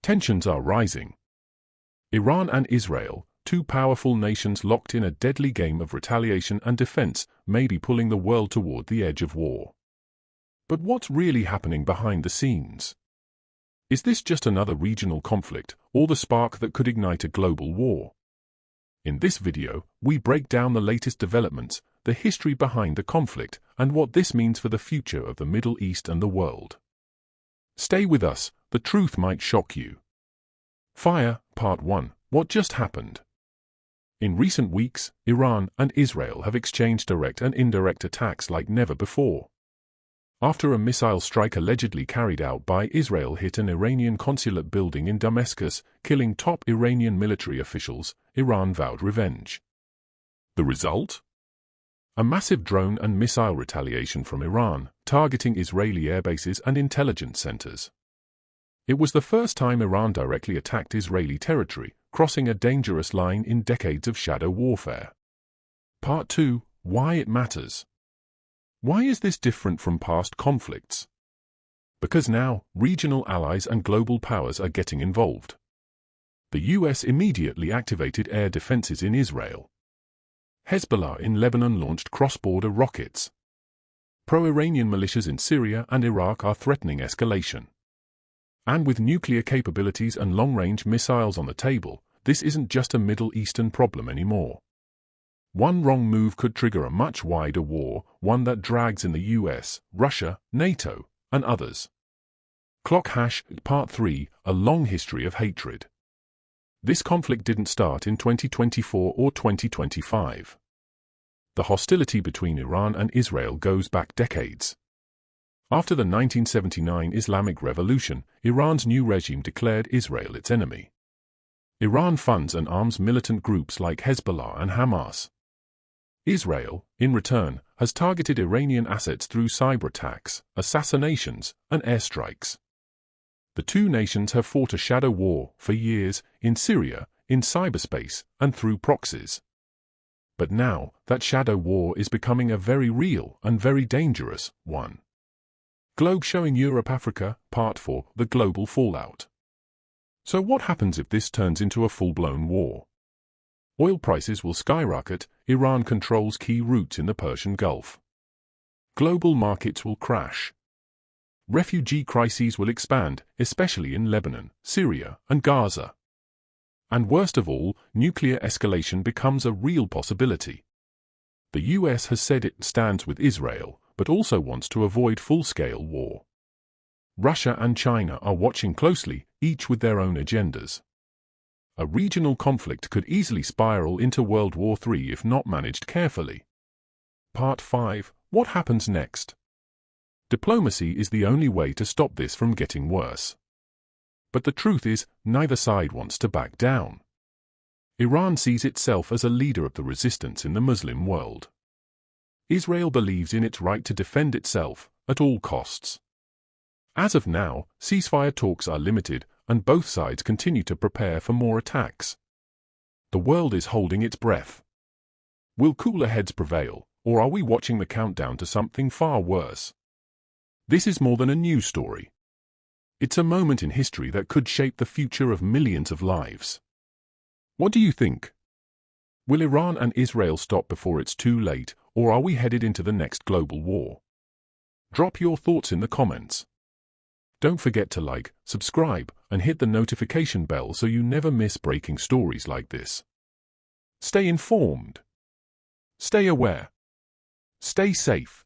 Tensions are rising. Iran and Israel, two powerful nations locked in a deadly game of retaliation and defense, may be pulling the world toward the edge of war. But what's really happening behind the scenes? Is this just another regional conflict, or the spark that could ignite a global war? In this video, we break down the latest developments, the history behind the conflict, and what this means for the future of the Middle East and the world. Stay with us, the truth might shock you. Fire, Part 1. What just happened? In recent weeks, Iran and Israel have exchanged direct and indirect attacks like never before. After a missile strike allegedly carried out by Israel hit an Iranian consulate building in Damascus, killing top Iranian military officials, Iran vowed revenge. The result? A massive drone and missile retaliation from Iran, targeting Israeli airbases and intelligence centers. It was the first time Iran directly attacked Israeli territory, crossing a dangerous line in decades of shadow warfare. Part 2. Why it matters. Why is this different from past conflicts? Because now, regional allies and global powers are getting involved. The US immediately activated air defenses in Israel. Hezbollah in Lebanon launched cross-border rockets. Pro-Iranian militias in Syria and Iraq are threatening escalation. And with nuclear capabilities and long-range missiles on the table, this isn't just a Middle Eastern problem anymore. One wrong move could trigger a much wider war, one that drags in the US, Russia, NATO, and others. Part 3. A long history of hatred. This conflict didn't start in 2024 or 2025. The hostility between Iran and Israel goes back decades. After the 1979 Islamic Revolution, Iran's new regime declared Israel its enemy. Iran funds and arms militant groups like Hezbollah and Hamas. Israel, in return, has targeted Iranian assets through cyber attacks, assassinations, and airstrikes. The two nations have fought a shadow war for years, in Syria, in cyberspace, and through proxies. But now, that shadow war is becoming a very real and very dangerous one. Globe showing Europe-Africa, Part 4, the global fallout. So what happens if this turns into a full-blown war? Oil prices will skyrocket, Iran controls key routes in the Persian Gulf. Global markets will crash. Refugee crises will expand, especially in Lebanon, Syria, and Gaza. And worst of all, nuclear escalation becomes a real possibility. The US has said it stands with Israel, but also wants to avoid full-scale war. Russia and China are watching closely, each with their own agendas. A regional conflict could easily spiral into World War III if not managed carefully. Part 5. What happens next? Diplomacy is the only way to stop this from getting worse. But the truth is, neither side wants to back down. Iran sees itself as a leader of the resistance in the Muslim world. Israel believes in its right to defend itself, at all costs. As of now, ceasefire talks are limited, and both sides continue to prepare for more attacks. The world is holding its breath. Will cooler heads prevail, or are we watching the countdown to something far worse? This is more than a news story. It's a moment in history that could shape the future of millions of lives. What do you think? Will Iran and Israel stop before it's too late, or are we headed into the next global war? Drop your thoughts in the comments. Don't forget to like, subscribe, and hit the notification bell so you never miss breaking stories like this. Stay informed. Stay aware. Stay safe.